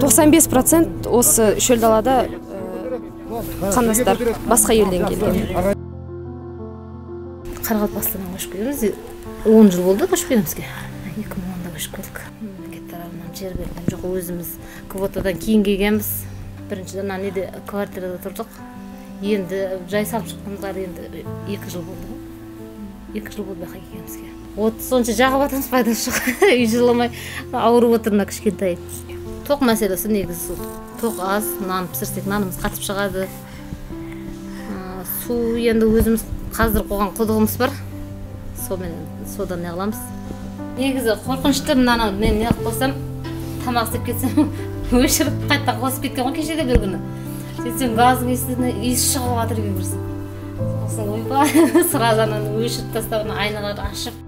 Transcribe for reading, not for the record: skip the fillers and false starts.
95% осы шөл далада қандастар басқа елден келген. Қарақалпақстаннан көшіп келеміз. 10 жыл болды көшіп келемізге. 2010-да көшіп келдік. Мемлекет тарапынан жер берген жоқ, өзіміз квотадан кейін келгенбіз. Біріншіден неде квартирада тұрдық. Енді жай салып шыққанымызға енді 2 жыл болды. 2 жыл болды бақай келгенімізге. От сонша жағып атамыз пайдасы жоқ. Үй жыламай ауырып отырына кішкентай. Тоқ мәселесі негізі сол. Тоқ аз, нан пісірсек нанымыз қатып шығады. Су енді өзіміз қазір қойған құдығымыз бар. Содан не қыламыз. Негізі қорқынышты мынаны мен не қылып қойсам, тамақ істеп кетсем, өшіріп қайта қосып кеткен ғой кешеде бір күні. Сөйтсем газдың иісі шығып жатыр екен бірсі. Сосын ойбай, сразу өшіріп тастап, айналарды ашып